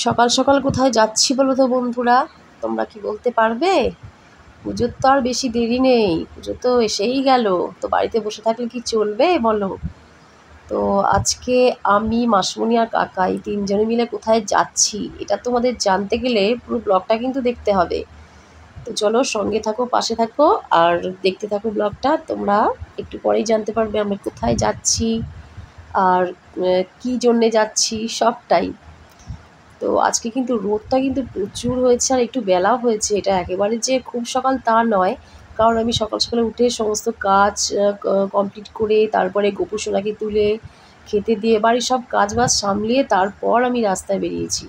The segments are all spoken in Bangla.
সকাল সকাল কোথায় যাচ্ছি বলো তো বন্ধুরা? তোমরা কি বলতে পারবে? পুজোর তো আর বেশি দেরি নেই, পুজো তো এসেই গেল। তো বাড়িতে বসে থাকলে কি চলবে বলো? তো আজকে আমি, মাসমণি আর কাকা এই তিনজনে মিলে কোথায় যাচ্ছি এটা তোমাদের জানতে গেলে পুরো ব্লগটা কিন্তু দেখতে হবে। তো চলো, সঙ্গে থাকো, পাশে থাকো আর দেখতে থাকো ব্লগটা। তোমরা একটু পরেই জানতে পারবে আমরা কোথায় যাচ্ছি আর কী জন্যে যাচ্ছি সবটাই। তো আজকে কিন্তু রোদটা কিন্তু প্রচুর হয়েছে আর একটু বেলাও হয়েছে। এটা একেবারে যে খুব সকাল তা নয়, কারণ আমি সকাল সকালে উঠে সমস্ত কাজ কমপ্লিট করে তারপরে গোপু সোনাকে তুলে খেতে দিয়ে বাড়ির সব কাজ বাজ সামলিয়ে তারপর আমি রাস্তায় বেরিয়েছি।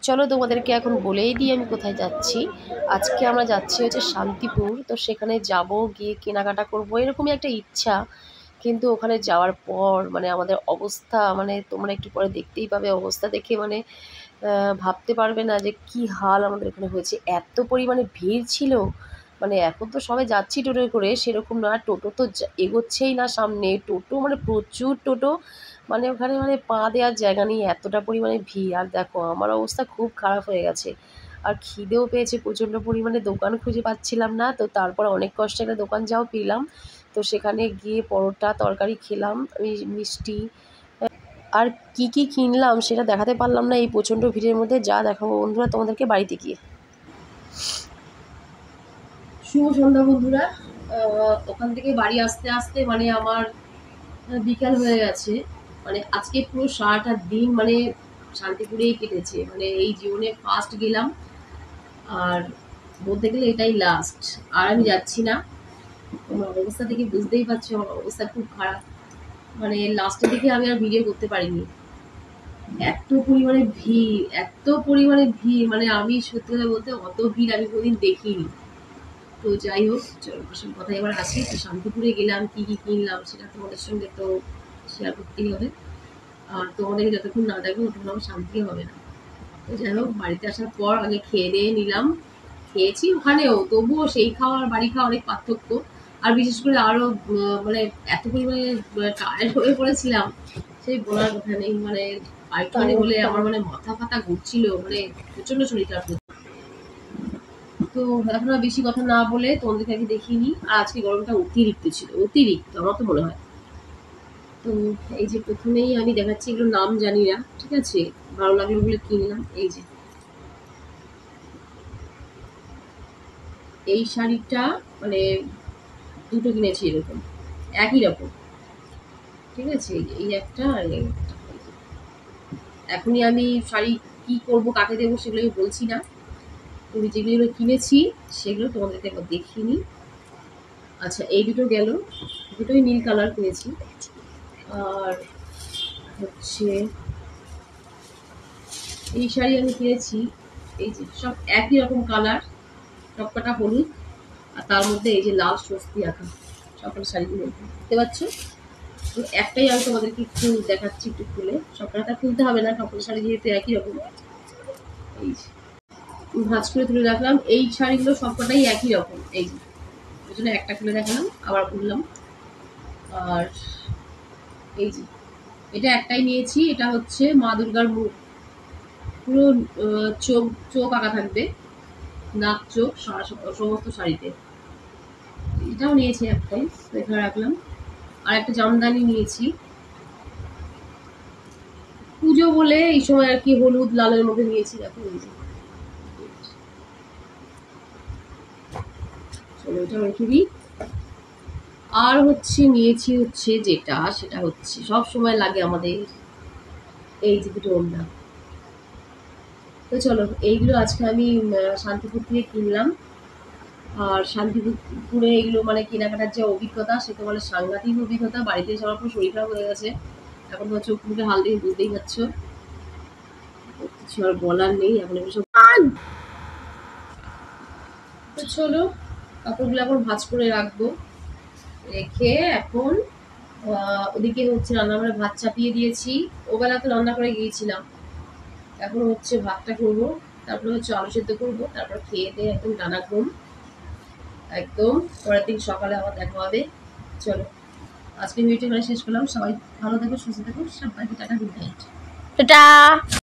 চলো তোমাদেরকে এখন বলেই দিই আমি কোথায় যাচ্ছি। আজকে আমরা যাচ্ছি হচ্ছে শান্তিপুর। তো সেখানে যাব, গিয়ে কেনাকাটা করব এরকমই একটা ইচ্ছা। কিন্তু ওখানে যাওয়ার পর মানে আমাদের অবস্থা, মানে তোমরা একটু পরে দেখতেই পাবে, অবস্থা দেখে মানে ভাবতে পারবে না যে কি হাল আমাদের এখানে হয়েছে। এত পরিমাণে ভিড় ছিল, মানে এখন তো সবাই যাচ্ছি টোটোয় করে, সেরকম না। টোটো তো এগোচ্ছেই না সামনে, টোটো মানে প্রচুর টোটো, মানে ওখানে মানে পা দেওয়ার জায়গা নেই, এতটা পরিমাণে ভিড়। আর দেখো আমার অবস্থা খুব খারাপ হয়ে গেছে, আর খিদেও পেয়েছে প্রচণ্ড পরিমাণে। দোকান খুঁজে পাচ্ছিলাম না, তো তারপর অনেক কষ্টে একটা দোকান যাও পেলাম। তো সেখানে গিয়ে পরোটা তরকারি খেলাম, মিষ্টি আর কি কি কিনলাম সেটা দেখাতে পারলাম না এই প্রচণ্ড ভিড়ের মধ্যে। যা দেখাবো বন্ধুরা তোমাদেরকে বাড়িতে গিয়ে। শুভ সন্ধ্যা বন্ধুরা। ওখান থেকে বাড়ি আসতে আসতে মানে আমার বিকাল হয়ে গেছে। মানে আজকে পুরো সারাটা দিন মানে শান্তিপুরেই কেটেছে, মানে এই জীবনে ফার্স্ট গেলাম, আর বলতে গেলে এটাই লাস্ট। আর আমি যাচ্ছি না। তোমার অবস্থা থেকে বুঝতেই পারছো আমার অবস্থা খুব খারাপ। মানে লাস্টের দিকে আমি আর ভিডিও করতে পারিনি, এত পরিমাণে ভিড়, এত পরিমাণে ভিড়, মানে আমি সত্যি কথা বলতে অত ভিড় আমি কোনোদিন দেখিনি। তো যাই হোক, চলো আসল কথায় এবার আসি। তো শান্তিপুরে গেলাম, কি কি কিনলাম সেটা তোমাদের সঙ্গে তো শেয়ার করতেই হবে। আর তোমাদেরকে যতক্ষণ না দেখবো ততক্ষণ আমার শান্তি হবে না। তো যাই হোক, বাড়িতে আসার পর আগে খেয়ে দিয়ে নিলাম। খেয়েছি ওখানেও, তবুও সেই খাওয়া আর বাড়ি খাওয়া অনেক পার্থক্য। আর বিশেষ করে আরো মানে এত পরিমাণে টায়ার্ড হয়ে পড়েছিলাম, সেই বলার কথা নেই। মানে আরেকটু বলে আমার মানে মাথা ফাতা ঘুরছিল, মানে প্রচন্ড শরীর খারাপ। তো এখন আর বেশি কথা না বলে তোমাদেরকে আগে দেখিনি। আর আজকে গরমটা অতিরিক্ত ছিল, অতিরিক্ত আমার তো মনে হয়। তো এই যে প্রথমেই আমি দেখাচ্ছি, এগুলো নাম জানি না, ঠিক আছে, ভালো লাগলো বলে কিনলাম। এই যে এই শাড়িটা মানে দুটো কিনেছি এরকম, একই রকম, ঠিক আছে, এই একটা আর এই একটা। এখনই আমি শাড়ি কি করব, কাকে দেবো সেগুলো আমি বলছি না। তুমি যেগুলো কিনেছি সেগুলো তোমাদেরকে একবার দেখিয়ে নিই। আচ্ছা, এই দুটো গেল, দুটোই নীল কালার কিনেছি। আর হচ্ছে এই শাড়ি আমি কিনেছি, এই যে সব একই রকম কালার, সবকটা হলুদ, আর তার মধ্যে এই যে লাল স্বস্তি আঁকা, সবকটা শাড়িগুলো দেখতে পাচ্ছ। তো একটাই আমি তোমাদেরকে একটু দেখাচ্ছি, একটু খুলে। সবকটা খুলতে হবে না, সবকটা শাড়ি যেহেতু একই রকম। এই যে ভাঁজ করে তুলে রাখলাম, এই শাড়িগুলো সবকটাই একই রকম। এই যে ওই জন্য একটা খুলে দেখালাম, আবার খুললাম। আর এই যে এটা একটাই নিয়েছি, এটা হচ্ছে মা দুর্গার মুখ, পুরো চোখ চোখ আঁকা থাকবে, নাক চোখ সমস্ত শাড়িতে। এটাও নিয়েছি একটাই, এখানে রাখলাম। আর একটা জামদানি নিয়েছি, পুজো বলে এই সময় আর কি, হলুদ লালের মধ্যে নিয়েছি। দেখো এই যে, চলো এটা রেখে দিই। আর হচ্ছে নিয়েছি হচ্ছে যেটা, সেটা হচ্ছে সব সময় লাগে আমাদের, এই যে দুটো ওড়না। তো চলো, এইগুলো আজকে আমি শান্তিপুর থেকে কিনলাম। আর শান্তিপুরে এগুলো মানে কেনাকাটার যে অভিজ্ঞতা, সে তো মানে সাংঘাতিক অভিজ্ঞতা। বাড়িতে এসে আমার পুরো শরীর খারাপ হয়ে গেছে, এখন তো চোখ মুখে হাল দিয়ে বুঝতেই পারছো, কিছু আর বলার নেই এখন এগুলো সব। তো চলো, কাপড়গুলো এখন ভাঁজ করে রাখবো, রেখে এখন ওদিকে হচ্ছে রান্নাঘরে ভাত চাপিয়ে দিয়েছি। ওবেলা তো রান্না করে গিয়েছিলাম, এখন হচ্ছে ভাতটা করবো, তারপরে হচ্ছে আলু সেদ্ধ করবো, তারপর খেয়ে দিয়ে একদম টানা ঘুম, একদম পরের দিন সকালে আবার দেখা হবে। চলো, আজকে ভিডিওটা শেষ করলাম। সবাই ভালো থেকো, সুস্থ থেকো, সবাইকে টাটা, গুড নাইট, টাটা।